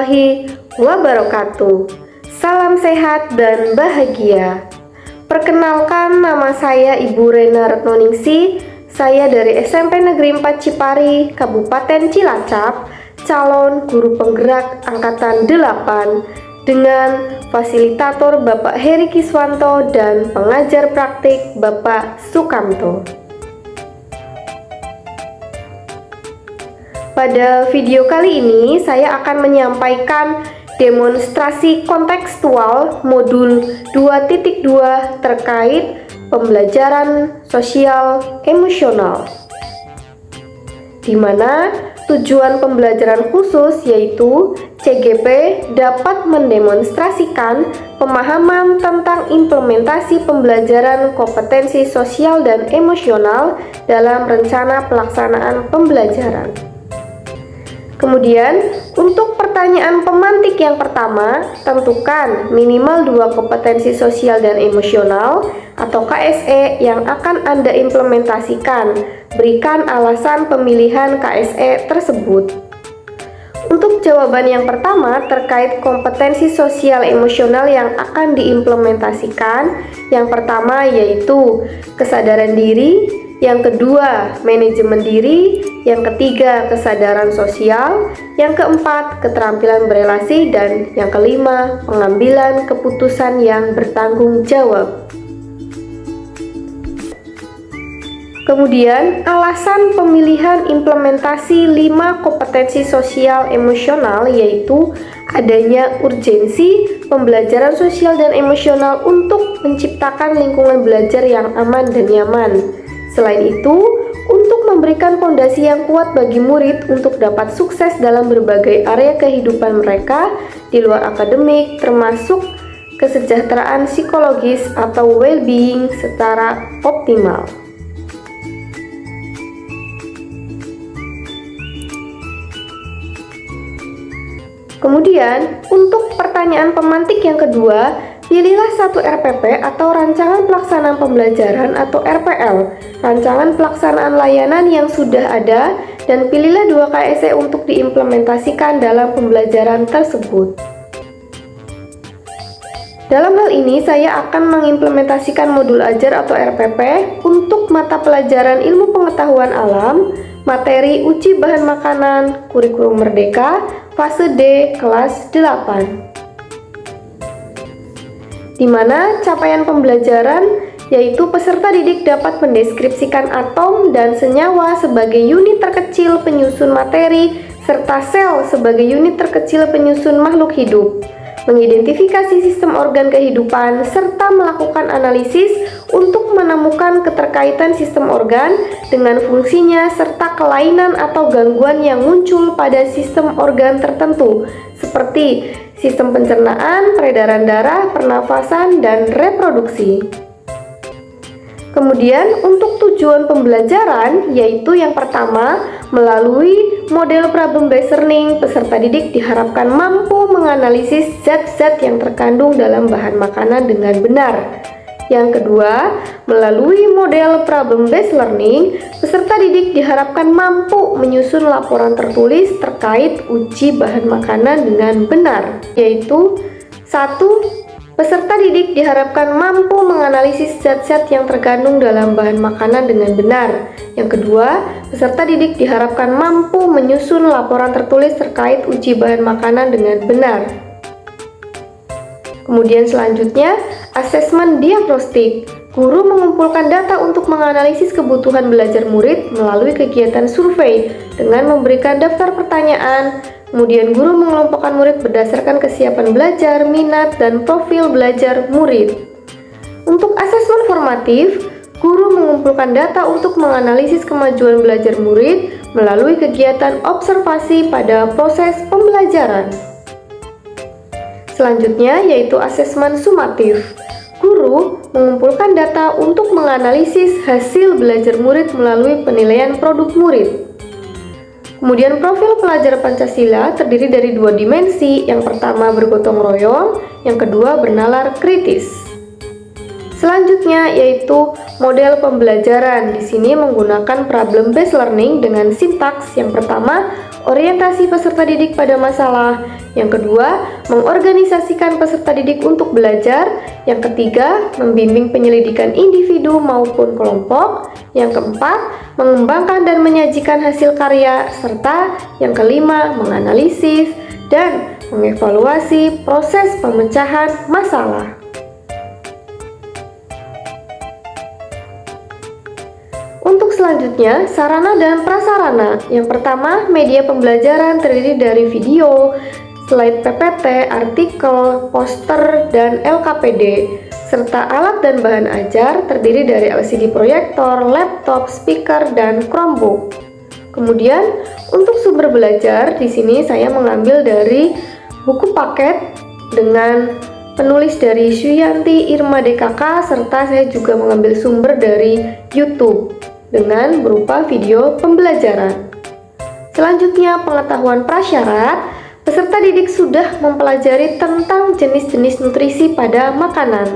warahmatullahi wabarakatuh. Salam sehat dan bahagia. Perkenalkan, nama saya Ibu Rena Retnoningsi. Saya dari SMP Negeri 4 Cipari, Kabupaten Cilacap, calon guru penggerak Angkatan 8 dengan fasilitator Bapak Heri Kiswanto dan pengajar praktik Bapak Sukamto. Pada video kali ini, saya akan menyampaikan demonstrasi kontekstual modul 2.2 terkait pembelajaran sosial emosional, di mana tujuan pembelajaran khusus yaitu CGP dapat mendemonstrasikan pemahaman tentang implementasi pembelajaran kompetensi sosial dan emosional dalam rencana pelaksanaan pembelajaran. Kemudian, untuk pertanyaan pemantik yang pertama, tentukan minimal 2 kompetensi sosial dan emosional atau KSE yang akan Anda implementasikan. Berikan alasan pemilihan KSE tersebut. Untuk jawaban yang pertama terkait kompetensi sosial emosional yang akan diimplementasikan, yang pertama yaitu kesadaran diri, yang kedua, manajemen diri, yang ketiga, kesadaran sosial, yang keempat, keterampilan berelasi, dan yang kelima, pengambilan keputusan yang bertanggung jawab. Kemudian, alasan pemilihan implementasi 5 kompetensi sosial emosional yaitu adanya urgensi pembelajaran sosial dan emosional untuk menciptakan lingkungan belajar yang aman dan nyaman. Selain itu, untuk memberikan fondasi yang kuat bagi murid untuk dapat sukses dalam berbagai area kehidupan mereka di luar akademik, termasuk kesejahteraan psikologis atau well-being secara optimal. Kemudian, untuk pertanyaan pemantik yang kedua, pilihlah satu RPP atau Rancangan Pelaksanaan Pembelajaran atau RPL, Rancangan Pelaksanaan Layanan yang sudah ada, dan pilihlah 2 KSE untuk diimplementasikan dalam pembelajaran tersebut. Dalam hal ini, saya akan mengimplementasikan modul ajar atau RPP untuk mata pelajaran ilmu pengetahuan alam, materi uji bahan makanan, kurikulum merdeka, fase D, kelas 8. Di mana capaian pembelajaran yaitu peserta didik dapat mendeskripsikan atom dan senyawa sebagai unit terkecil penyusun materi, serta sel sebagai unit terkecil penyusun makhluk hidup, mengidentifikasi sistem organ kehidupan, serta melakukan analisis untuk menemukan keterkaitan sistem organ dengan fungsinya serta kelainan atau gangguan yang muncul pada sistem organ tertentu, seperti sistem pencernaan, peredaran darah, pernafasan, dan reproduksi. Kemudian, untuk tujuan pembelajaran, yaitu yang pertama, melalui model problem-based learning, peserta didik diharapkan mampu menganalisis zat-zat yang terkandung dalam bahan makanan dengan benar. Yang kedua, melalui model problem-based learning, peserta didik diharapkan mampu menyusun laporan tertulis terkait uji bahan makanan dengan benar, yaitu 1. Peserta didik diharapkan mampu menganalisis zat-zat yang terkandung dalam bahan makanan dengan benar. Yang kedua, peserta didik diharapkan mampu menyusun laporan tertulis terkait uji bahan makanan dengan benar. Kemudian selanjutnya, asesmen diagnostik. Guru mengumpulkan data untuk menganalisis kebutuhan belajar murid melalui kegiatan survei dengan memberikan daftar pertanyaan. Kemudian guru mengelompokkan murid berdasarkan kesiapan belajar, minat, dan profil belajar murid. Untuk asesmen formatif, guru mengumpulkan data untuk menganalisis kemajuan belajar murid melalui kegiatan observasi pada proses pembelajaran. Selanjutnya yaitu asesmen sumatif. Guru mengumpulkan data untuk menganalisis hasil belajar murid melalui penilaian produk murid. Kemudian profil pelajar Pancasila terdiri dari 2 dimensi, yang pertama bergotong royong, yang kedua bernalar kritis. Selanjutnya yaitu model pembelajaran. Di sini menggunakan problem based learning dengan sintaks. Yang pertama, orientasi peserta didik pada masalah. Yang kedua, mengorganisasikan peserta didik untuk belajar. Yang ketiga, membimbing penyelidikan individu maupun kelompok. Yang keempat, mengembangkan dan menyajikan hasil karya. Serta yang kelima, menganalisis dan mengevaluasi proses pemecahan masalah. Untuk selanjutnya, sarana dan prasarana. Yang pertama, media pembelajaran terdiri dari video, slide PPT, artikel, poster, dan LKPD, serta alat dan bahan ajar terdiri dari LCD proyektor, laptop, speaker, dan Chromebook. Kemudian, untuk sumber belajar, di sini saya mengambil dari buku paket dengan penulis dari Suyanti Irma DKK, serta saya juga mengambil sumber dari YouTube dengan berupa video pembelajaran. Selanjutnya, pengetahuan prasyarat. Peserta didik sudah mempelajari tentang jenis-jenis nutrisi pada makanan.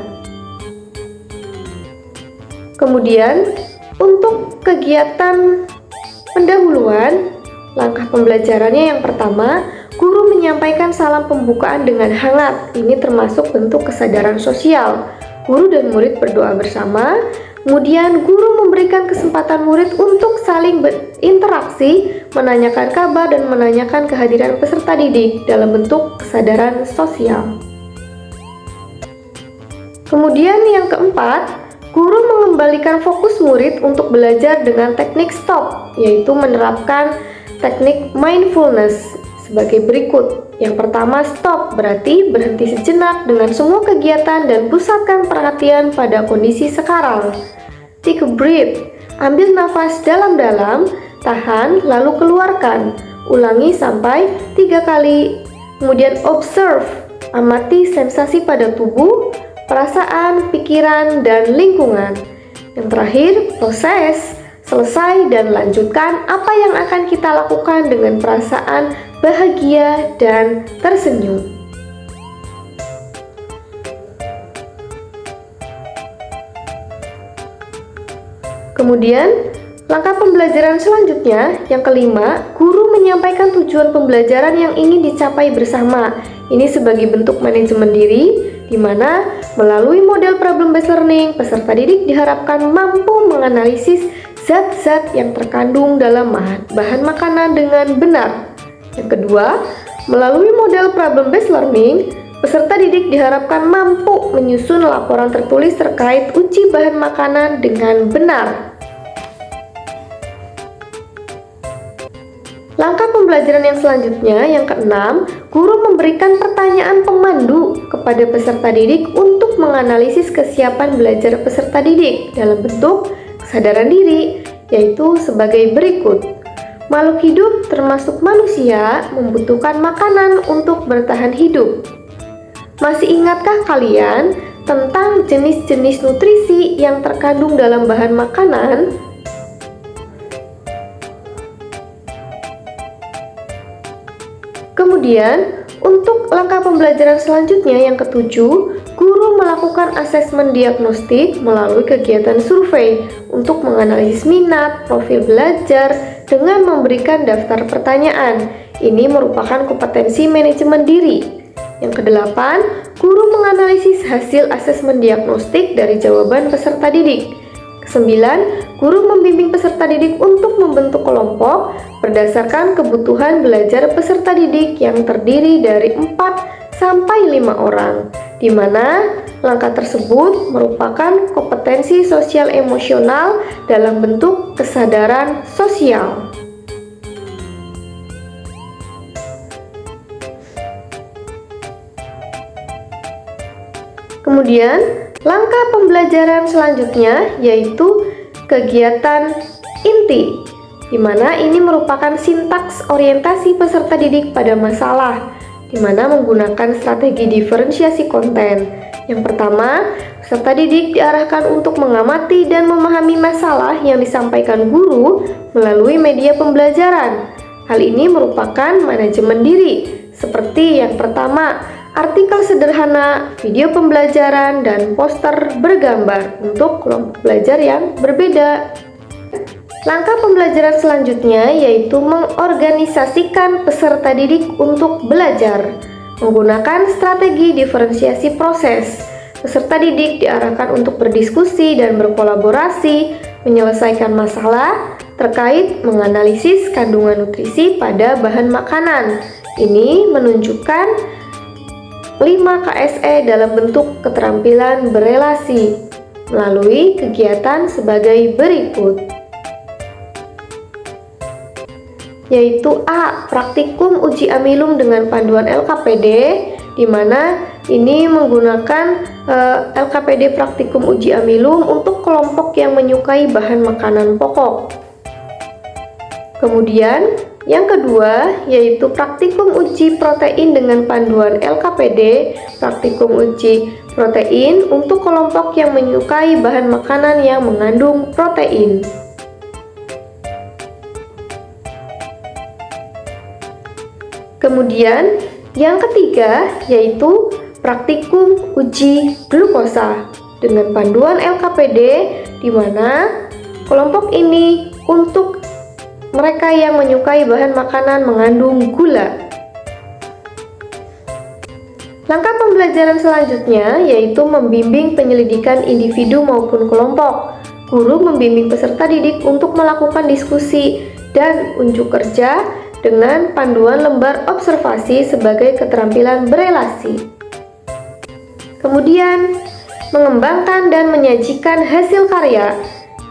Kemudian, untuk kegiatan pendahuluan, langkah pembelajarannya yang pertama, guru menyampaikan salam pembukaan dengan hangat. Ini termasuk bentuk kesadaran sosial. Guru dan murid berdoa bersama. Kemudian guru memberikan kesempatan murid untuk saling berinteraksi, menanyakan kabar dan menanyakan kehadiran peserta didik dalam bentuk kesadaran sosial. Kemudian yang keempat, guru mengembalikan fokus murid untuk belajar dengan teknik stop, yaitu menerapkan teknik mindfulness sebagai berikut. Yang pertama, stop berarti berhenti sejenak dengan semua kegiatan dan pusatkan perhatian pada kondisi sekarang. Take a breath, ambil nafas dalam-dalam, tahan lalu keluarkan. Ulangi sampai 3 kali. Kemudian observe, amati sensasi pada tubuh, perasaan, pikiran, dan lingkungan. Yang terakhir, proses, selesai dan lanjutkan apa yang akan kita lakukan dengan perasaan bahagia dan tersenyum. Kemudian, langkah pembelajaran selanjutnya, yang kelima, guru menyampaikan tujuan pembelajaran yang ingin dicapai bersama. Ini sebagai bentuk manajemen diri, di mana melalui model problem-based learning, peserta didik diharapkan mampu menganalisis zat-zat yang terkandung dalam bahan makanan dengan benar. Yang kedua, melalui model problem-based learning, peserta didik diharapkan mampu menyusun laporan tertulis terkait uji bahan makanan dengan benar. Langkah pembelajaran yang selanjutnya, yang keenam, guru memberikan pertanyaan pemandu kepada peserta didik untuk menganalisis kesiapan belajar peserta didik dalam bentuk kesadaran diri, yaitu sebagai berikut. Makhluk hidup termasuk manusia membutuhkan makanan untuk bertahan hidup. Masih ingatkah kalian tentang jenis-jenis nutrisi yang terkandung dalam bahan makanan? Kemudian, untuk langkah pembelajaran selanjutnya yang ketujuh, guru melakukan asesmen diagnostik melalui kegiatan survei untuk menganalisis minat, profil belajar, dengan memberikan daftar pertanyaan. Ini merupakan kompetensi manajemen diri. Yang kedelapan, guru menganalisis hasil asesmen diagnostik dari jawaban peserta didik. Kesembilan, guru membimbing peserta didik untuk membentuk kelompok berdasarkan kebutuhan belajar peserta didik yang terdiri dari 4-5 orang, di mana langkah tersebut merupakan kompetensi sosial emosional dalam bentuk kesadaran sosial. Kemudian, langkah pembelajaran selanjutnya yaitu kegiatan inti, di mana ini merupakan sintaks orientasi peserta didik pada masalah, di mana menggunakan strategi diferensiasi konten. Yang pertama, peserta didik diarahkan untuk mengamati dan memahami masalah yang disampaikan guru melalui media pembelajaran. Hal ini merupakan manajemen diri, seperti yang pertama, artikel sederhana, video pembelajaran, dan poster bergambar untuk kelompok belajar yang berbeda. Langkah pembelajaran selanjutnya yaitu mengorganisasikan peserta didik untuk belajar. Menggunakan strategi diferensiasi proses, peserta didik diarahkan untuk berdiskusi dan berkolaborasi, menyelesaikan masalah terkait menganalisis kandungan nutrisi pada bahan makanan. Ini menunjukkan 5 KSE dalam bentuk keterampilan berelasi melalui kegiatan sebagai berikut. Yaitu A. Praktikum uji amilum dengan panduan LKPD, di mana ini menggunakan LKPD praktikum uji amilum untuk kelompok yang menyukai bahan makanan pokok. Kemudian yang kedua yaitu praktikum uji protein dengan panduan LKPD praktikum uji protein untuk kelompok yang menyukai bahan makanan yang mengandung protein. Kemudian yang ketiga yaitu praktikum uji glukosa dengan panduan LKPD, di mana kelompok ini untuk mereka yang menyukai bahan makanan mengandung gula. Langkah pembelajaran selanjutnya yaitu membimbing penyelidikan individu maupun kelompok. Guru membimbing peserta didik untuk melakukan diskusi dan unjuk kerja dengan panduan lembar observasi sebagai keterampilan berelasi. Kemudian, mengembangkan dan menyajikan hasil karya.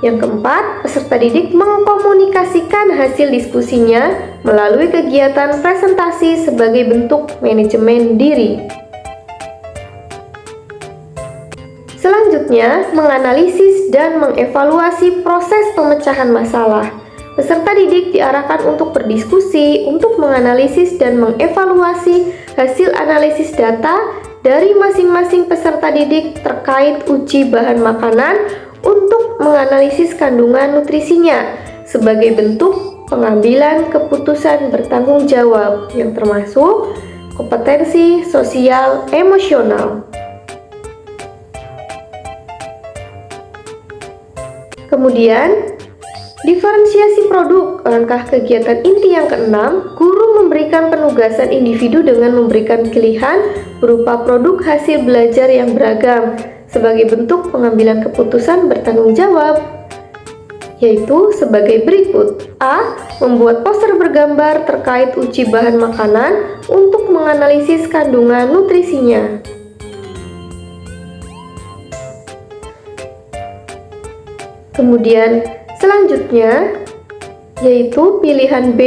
Yang keempat, peserta didik mengkomunikasikan hasil diskusinya melalui kegiatan presentasi sebagai bentuk manajemen diri. Selanjutnya, menganalisis dan mengevaluasi proses pemecahan masalah. Peserta didik diarahkan untuk berdiskusi, untuk menganalisis dan mengevaluasi hasil analisis data dari masing-masing peserta didik terkait uji bahan makanan untuk menganalisis kandungan nutrisinya sebagai bentuk pengambilan keputusan bertanggung jawab yang termasuk kompetensi sosial emosional. Kemudian, diferensiasi produk, langkah kegiatan inti yang keenam, guru memberikan penugasan individu dengan memberikan pilihan berupa produk hasil belajar yang beragam sebagai bentuk pengambilan keputusan bertanggung jawab, yaitu sebagai berikut. A. Membuat poster bergambar terkait uji bahan makanan untuk menganalisis kandungan nutrisinya. Kemudian selanjutnya yaitu pilihan B,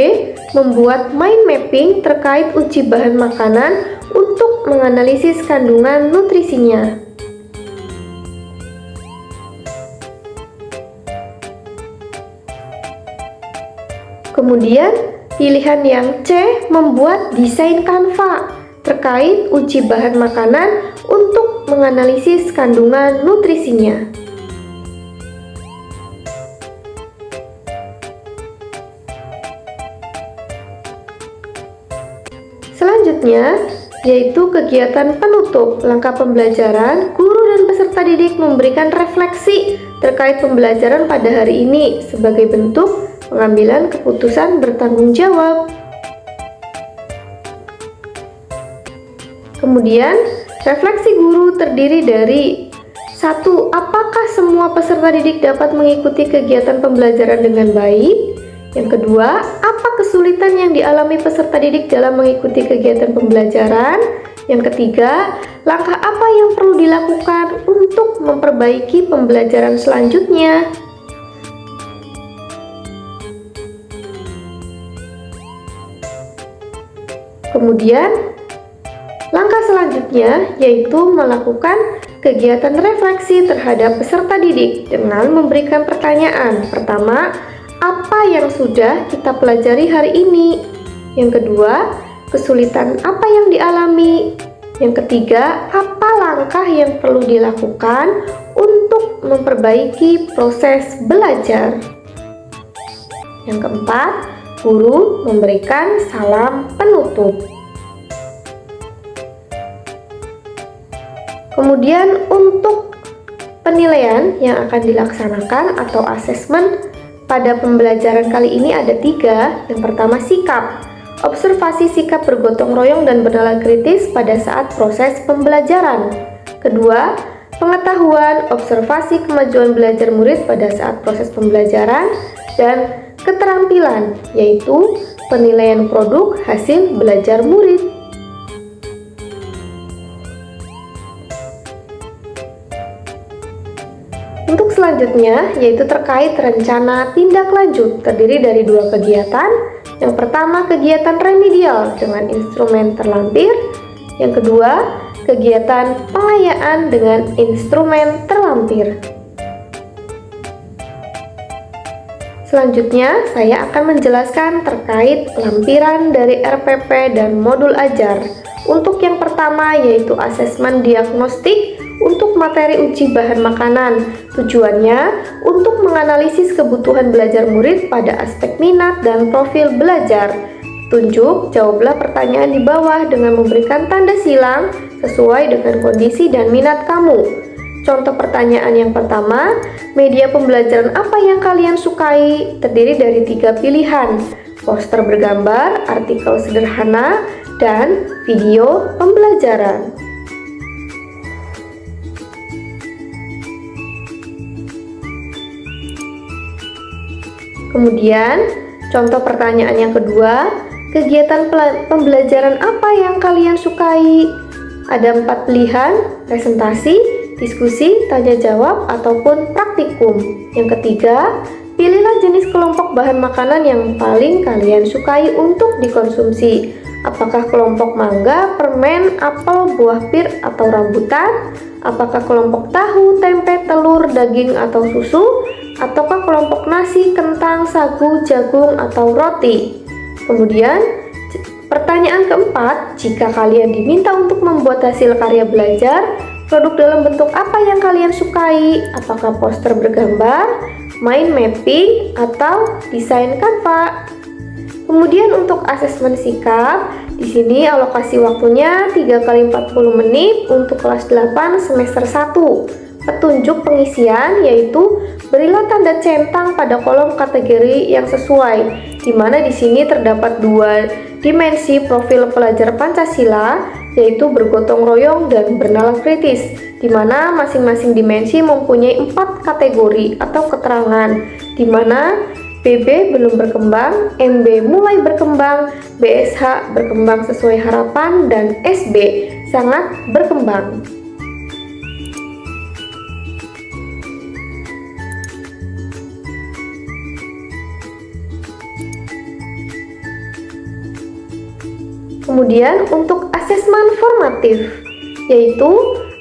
membuat mind mapping terkait uji bahan makanan untuk menganalisis kandungan nutrisinya. Kemudian pilihan yang C, membuat desain Canva terkait uji bahan makanan untuk menganalisis kandungan nutrisinya. Selanjutnya, yaitu kegiatan penutup. Langkah pembelajaran, guru dan peserta didik memberikan refleksi terkait pembelajaran pada hari ini sebagai bentuk pengambilan keputusan bertanggung jawab. Kemudian, refleksi guru terdiri dari 1. Apakah semua peserta didik dapat mengikuti kegiatan pembelajaran dengan baik? Yang kedua, apa kesulitan yang dialami peserta didik dalam mengikuti kegiatan pembelajaran? Yang ketiga, langkah apa yang perlu dilakukan untuk memperbaiki pembelajaran selanjutnya? Kemudian, langkah selanjutnya yaitu melakukan kegiatan refleksi terhadap peserta didik dengan memberikan pertanyaan. Pertama, apa yang sudah kita pelajari hari ini? Yang kedua, kesulitan apa yang dialami? Yang ketiga, apa langkah yang perlu dilakukan untuk memperbaiki proses belajar? Yang keempat, guru memberikan salam penutup. Kemudian untuk penilaian yang akan dilaksanakan atau asesmen Pada pembelajaran kali ini ada 3. Yang pertama sikap. Observasi sikap bergotong royong dan bernalar kritis pada saat proses pembelajaran. Kedua, pengetahuan, observasi kemajuan belajar murid pada saat proses pembelajaran. Dan keterampilan, yaitu penilaian produk hasil belajar murid. Untuk selanjutnya, yaitu terkait rencana tindak lanjut, terdiri dari 2 kegiatan. Yang pertama, kegiatan remedial dengan instrumen terlampir. Yang kedua, kegiatan pengayaan dengan instrumen terlampir. Selanjutnya, saya akan menjelaskan terkait lampiran dari RPP dan modul ajar. Untuk yang pertama, yaitu asesmen diagnostik untuk materi uji bahan makanan. Tujuannya untuk menganalisis kebutuhan belajar murid pada aspek minat dan profil belajar. Tunjuk, jawablah pertanyaan di bawah dengan memberikan tanda silang sesuai dengan kondisi dan minat kamu. Contoh pertanyaan yang pertama, media pembelajaran apa yang kalian sukai? Terdiri dari 3 pilihan, poster bergambar, artikel sederhana, dan video pembelajaran. Kemudian, contoh pertanyaan yang kedua, kegiatan pembelajaran apa yang kalian sukai? Ada 4 pilihan, presentasi, diskusi, tanya jawab, ataupun praktikum. Yang ketiga, pilihlah jenis kelompok bahan makanan yang paling kalian sukai untuk dikonsumsi. Apakah kelompok mangga, permen, apel, buah pir, atau rambutan? Apakah kelompok tahu, tempe, telur, daging, atau susu? Ataukah kelompok nasi, kentang, sagu, jagung, atau roti? Kemudian, pertanyaan keempat, jika kalian diminta untuk membuat hasil karya belajar, produk dalam bentuk apa yang kalian sukai? Apakah poster bergambar, mind mapping, atau desain Canva? Kemudian untuk asesmen sikap, di sini alokasi waktunya 3 kali 40 menit untuk kelas 8 semester 1. Petunjuk pengisian yaitu berilah tanda centang pada kolom kategori yang sesuai, di mana di sini terdapat 2 dimensi profil pelajar Pancasila, yaitu bergotong royong dan bernalar kritis, di mana masing-masing dimensi mempunyai 4 kategori atau keterangan, di mana BB belum berkembang, MB mulai berkembang, BSH berkembang sesuai harapan, dan SB sangat berkembang. Kemudian untuk asesmen formatif, yaitu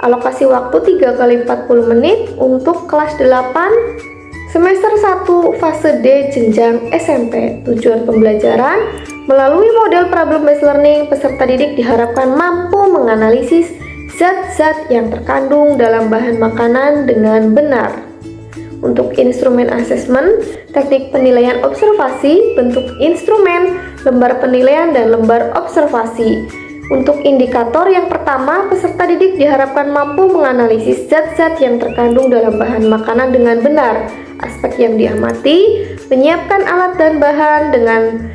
alokasi waktu 3 kali 40 menit untuk kelas 8 semester 1 fase D jenjang SMP. Tujuan pembelajaran, melalui model problem based learning, peserta didik diharapkan mampu menganalisis zat-zat yang terkandung dalam bahan makanan dengan benar. Untuk instrumen asesmen, teknik penilaian observasi, bentuk instrumen, lembar penilaian, dan lembar observasi. Untuk indikator yang pertama, peserta didik diharapkan mampu menganalisis zat-zat yang terkandung dalam bahan makanan dengan benar. Aspek yang diamati, menyiapkan alat dan bahan dengan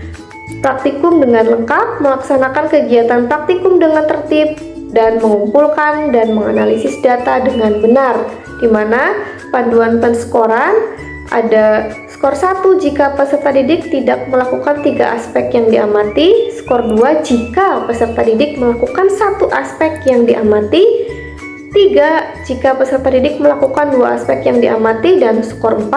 praktikum dengan lengkap, melaksanakan kegiatan praktikum dengan tertib, dan mengumpulkan dan menganalisis data dengan benar, di mana panduan penskoran ada skor 1 jika peserta didik tidak melakukan 3 aspek yang diamati, skor 2 jika peserta didik melakukan 1 aspek yang diamati, 3 jika peserta didik melakukan 2 aspek yang diamati, dan skor 4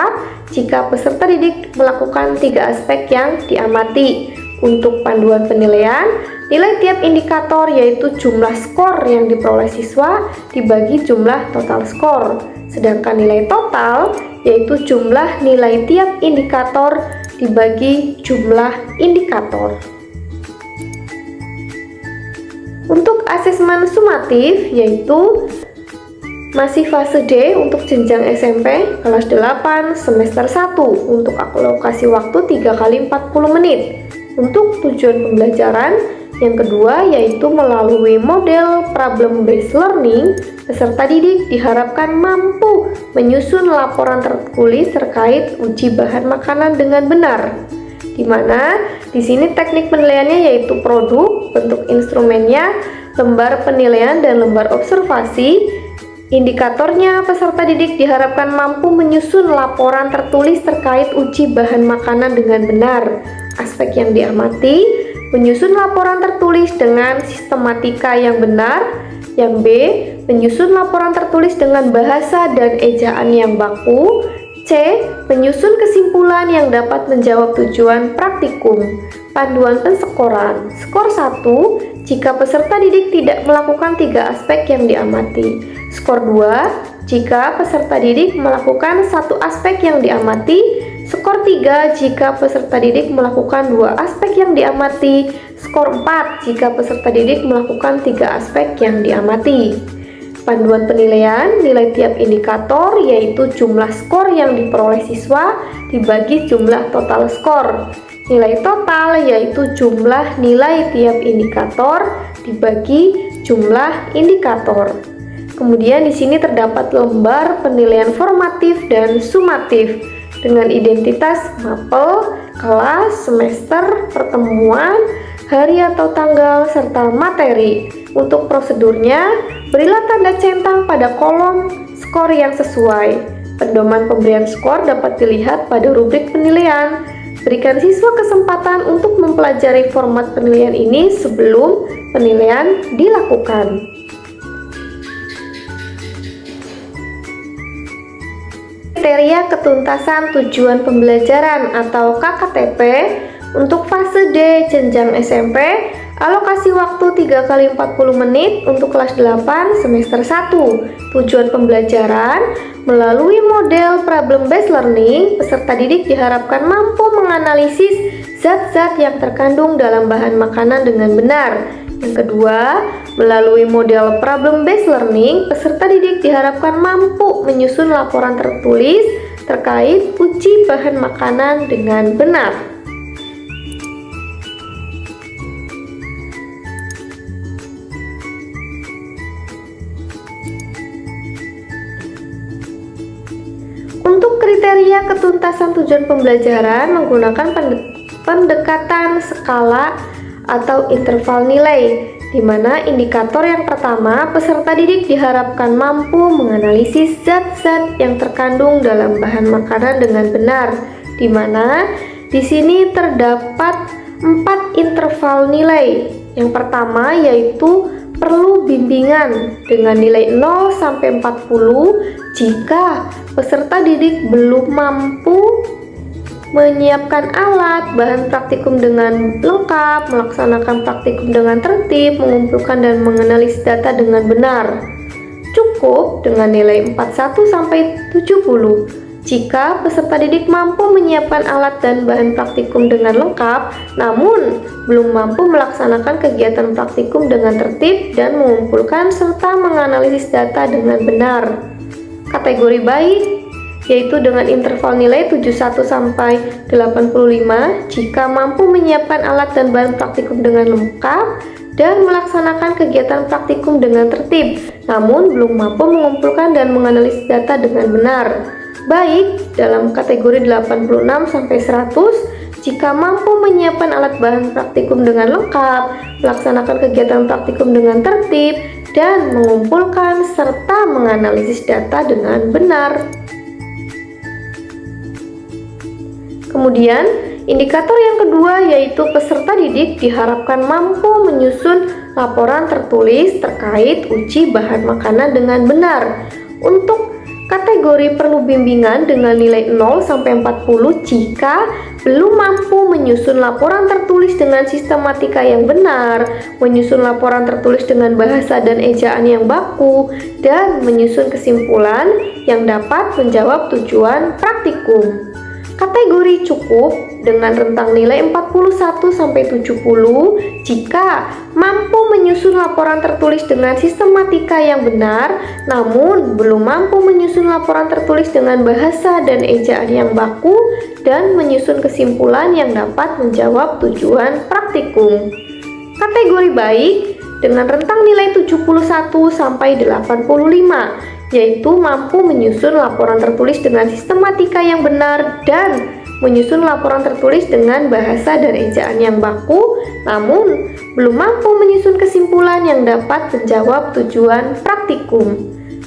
jika peserta didik melakukan 3 aspek yang diamati. Untuk panduan penilaian, nilai tiap indikator yaitu jumlah skor yang diperoleh siswa dibagi jumlah total skor. Sedangkan nilai total yaitu jumlah nilai tiap indikator dibagi jumlah indikator. Untuk asesmen sumatif yaitu masih fase D untuk jenjang SMP kelas 8 semester 1 untuk alokasi waktu 3 kali 40 menit. Untuk tujuan pembelajaran, Yang kedua yaitu melalui model problem-based learning, peserta didik diharapkan mampu menyusun laporan tertulis terkait uji bahan makanan dengan benar. Di mana di sini teknik penilaiannya yaitu produk, bentuk instrumennya, lembar penilaian dan lembar observasi. Indikatornya, peserta didik diharapkan mampu menyusun laporan tertulis terkait uji bahan makanan dengan benar. Aspek yang diamati, menyusun laporan tertulis dengan sistematika yang benar. Yang B, menyusun laporan tertulis dengan bahasa dan ejaan yang baku. C, menyusun kesimpulan yang dapat menjawab tujuan praktikum. Panduan penskoran. Skor 1, jika peserta didik tidak melakukan 3 aspek yang diamati. Skor 2, jika peserta didik melakukan 1 aspek yang diamati. Skor 3, jika peserta didik melakukan 2 aspek yang diamati. Skor 4, jika peserta didik melakukan 3 aspek yang diamati. Panduan penilaian, nilai tiap indikator yaitu jumlah skor yang diperoleh siswa dibagi jumlah total skor. Nilai total yaitu jumlah nilai tiap indikator dibagi jumlah indikator. Kemudian di sini terdapat lembar penilaian formatif dan sumatif dengan identitas mapel, kelas, semester, pertemuan, hari atau tanggal, serta materi. Untuk prosedurnya, berilah tanda centang pada kolom skor yang sesuai. Pedoman pemberian skor dapat dilihat pada rubrik penilaian. Berikan siswa kesempatan untuk mempelajari format penilaian ini sebelum penilaian dilakukan. Kriteria ketuntasan tujuan pembelajaran atau KKTP untuk fase D jenjang SMP, alokasi waktu 3 kali 40 menit untuk kelas 8 semester 1. Tujuan pembelajaran melalui model problem-based learning, peserta didik diharapkan mampu menganalisis zat-zat yang terkandung dalam bahan makanan dengan benar. Yang kedua, melalui model problem-based learning, peserta didik diharapkan mampu menyusun laporan tertulis terkait uji bahan makanan dengan benar. Untuk kriteria ketuntasan tujuan pembelajaran menggunakan pendekatan skala atau interval nilai, di mana indikator yang pertama, peserta didik diharapkan mampu menganalisis zat-zat yang terkandung dalam bahan makanan dengan benar, di mana di sini terdapat 4 interval nilai. Yang pertama yaitu perlu bimbingan dengan nilai 0 sampai 40 jika peserta didik belum mampu menyiapkan alat, bahan praktikum dengan lengkap, melaksanakan praktikum dengan tertib, mengumpulkan dan menganalisis data dengan benar. Cukup dengan nilai 41 sampai 70 jika peserta didik mampu menyiapkan alat dan bahan praktikum dengan lengkap, namun belum mampu melaksanakan kegiatan praktikum dengan tertib dan mengumpulkan serta menganalisis data dengan benar. Kategori baik yaitu dengan interval nilai 71 sampai 85 jika mampu menyiapkan alat dan bahan praktikum dengan lengkap dan melaksanakan kegiatan praktikum dengan tertib, namun belum mampu mengumpulkan dan menganalisis data dengan benar. Baik dalam kategori 86 sampai 100 jika mampu menyiapkan alat bahan praktikum dengan lengkap, melaksanakan kegiatan praktikum dengan tertib, dan mengumpulkan serta menganalisis data dengan benar. Kemudian, indikator yang kedua yaitu peserta didik diharapkan mampu menyusun laporan tertulis terkait uji bahan makanan dengan benar. Untuk kategori perlu bimbingan dengan nilai 0 sampai 40 jika belum mampu menyusun laporan tertulis dengan sistematika yang benar, menyusun laporan tertulis dengan bahasa dan ejaan yang baku, dan menyusun kesimpulan yang dapat menjawab tujuan praktikum. Kategori cukup dengan rentang nilai 41 sampai 70 jika mampu menyusun laporan tertulis dengan sistematika yang benar, namun belum mampu menyusun laporan tertulis dengan bahasa dan ejaan yang baku dan menyusun kesimpulan yang dapat menjawab tujuan praktikum. Kategori baik dengan rentang nilai 71 sampai 85, yaitu mampu menyusun laporan tertulis dengan sistematika yang benar dan menyusun laporan tertulis dengan bahasa dan ejaan yang baku, namun belum mampu menyusun kesimpulan yang dapat menjawab tujuan praktikum.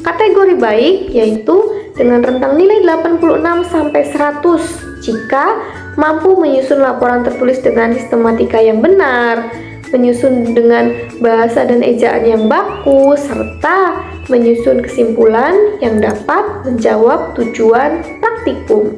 Kategori baik yaitu dengan rentang nilai 86 sampai 100 jika mampu menyusun laporan tertulis dengan sistematika yang benar, menyusun dengan bahasa dan ejaan yang baku, serta menyusun kesimpulan yang dapat menjawab tujuan praktikum.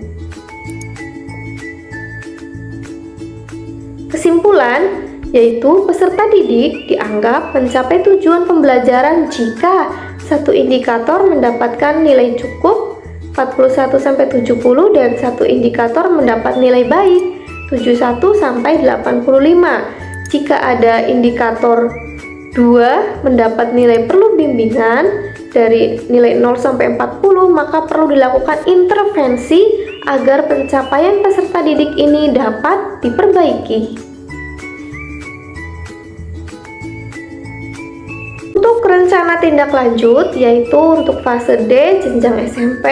Kesimpulan yaitu peserta didik dianggap mencapai tujuan pembelajaran jika satu indikator mendapatkan nilai cukup 41-70 dan satu indikator mendapat nilai baik 71-85. Jika ada indikator 2 mendapat nilai perlu bimbingan dari nilai 0-40, maka perlu dilakukan intervensi agar pencapaian peserta didik ini dapat diperbaiki. Untuk rencana tindak lanjut, yaitu untuk fase D jenjang SMP,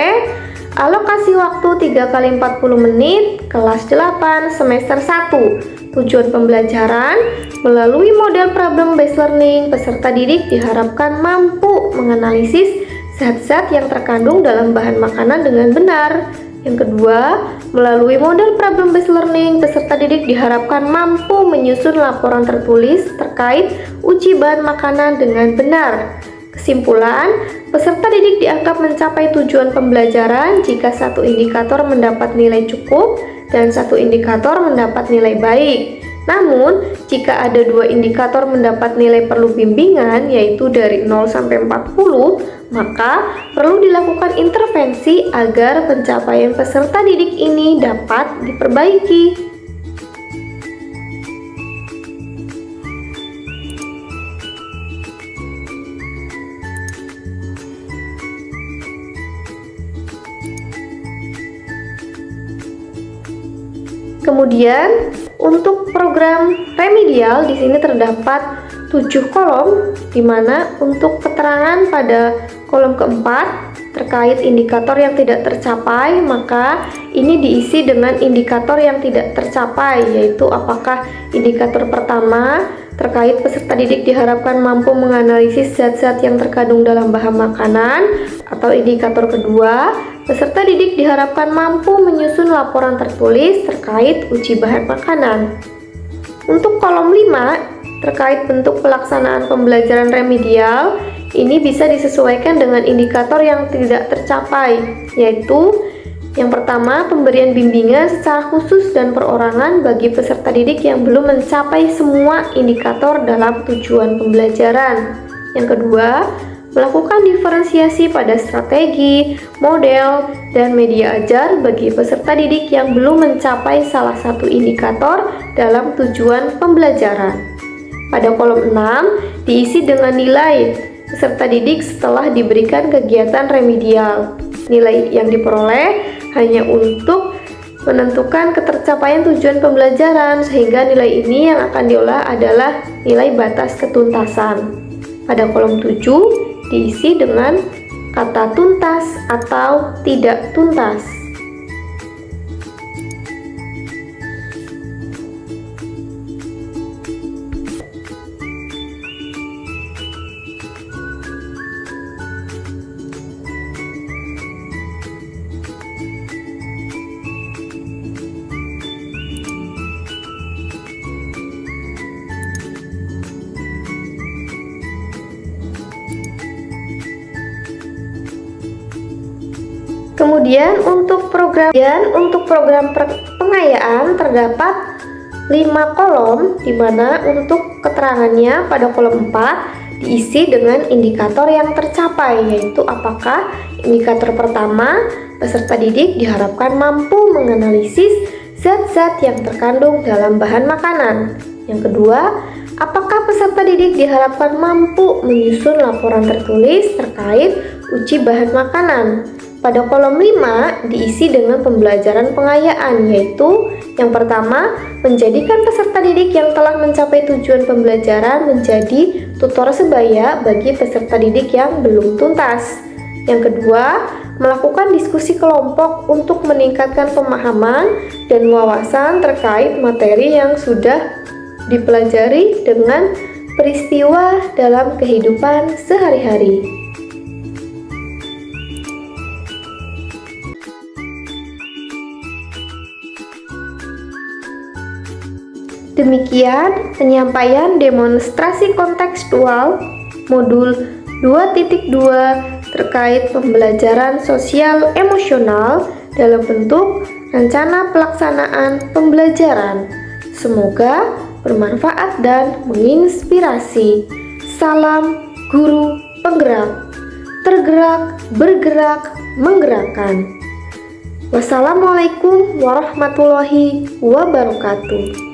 alokasi waktu 3 kali 40 menit, kelas 8, semester 1. Tujuan pembelajaran, melalui model problem based learning, peserta didik diharapkan mampu menganalisis zat-zat yang terkandung dalam bahan makanan dengan benar. Yang kedua, melalui model problem based learning, peserta didik diharapkan mampu menyusun laporan tertulis terkait uji bahan makanan dengan benar. Kesimpulan, peserta didik dianggap mencapai tujuan pembelajaran jika satu indikator mendapat nilai cukup dan satu indikator mendapat nilai baik. Namun, jika ada dua indikator mendapat nilai perlu bimbingan, yaitu dari 0-40, maka perlu dilakukan intervensi agar pencapaian peserta didik ini dapat diperbaiki. Kemudian untuk program remedial di sini terdapat 7 kolom, di mana untuk keterangan pada kolom keempat terkait indikator yang tidak tercapai, maka ini diisi dengan indikator yang tidak tercapai, yaitu apakah indikator pertama terkait peserta didik diharapkan mampu menganalisis zat-zat yang terkandung dalam bahan makanan, atau indikator kedua, peserta didik diharapkan mampu menyusun laporan tertulis terkait uji bahan makanan. Untuk kolom 5, terkait bentuk pelaksanaan pembelajaran remedial, ini bisa disesuaikan dengan indikator yang tidak tercapai, yaitu yang pertama, pemberian bimbingan secara khusus dan perorangan bagi peserta didik yang belum mencapai semua indikator dalam tujuan pembelajaran. Yang kedua, melakukan diferensiasi pada strategi, model, dan media ajar bagi peserta didik yang belum mencapai salah satu indikator dalam tujuan pembelajaran. Pada kolom 6 diisi dengan nilai peserta didik setelah diberikan kegiatan remedial. Nilai yang diperoleh hanya untuk menentukan ketercapaian tujuan pembelajaran, sehingga nilai ini yang akan diolah adalah nilai batas ketuntasan. Pada kolom 7 diisi dengan kata tuntas atau tidak tuntas. Kemudian untuk program pengayaan terdapat 5 kolom, di mana untuk keterangannya pada kolom 4 diisi dengan indikator yang tercapai, yaitu apakah indikator pertama, peserta didik diharapkan mampu menganalisis zat-zat yang terkandung dalam bahan makanan. Yang kedua, apakah peserta didik diharapkan mampu menyusun laporan tertulis terkait uji bahan makanan. Pada kolom 5 diisi dengan pembelajaran pengayaan, yaitu Yang pertama, menjadikan peserta didik yang telah mencapai tujuan pembelajaran menjadi tutor sebaya bagi peserta didik yang belum tuntas. Yang kedua, melakukan diskusi kelompok untuk meningkatkan pemahaman dan wawasan terkait materi yang sudah dipelajari dengan peristiwa dalam kehidupan sehari-hari. Demikian penyampaian demonstrasi kontekstual modul 2.2 terkait pembelajaran sosial emosional dalam bentuk rencana pelaksanaan pembelajaran. Semoga bermanfaat dan menginspirasi. Salam guru penggerak, tergerak, bergerak, menggerakkan. Wassalamualaikum warahmatullahi wabarakatuh.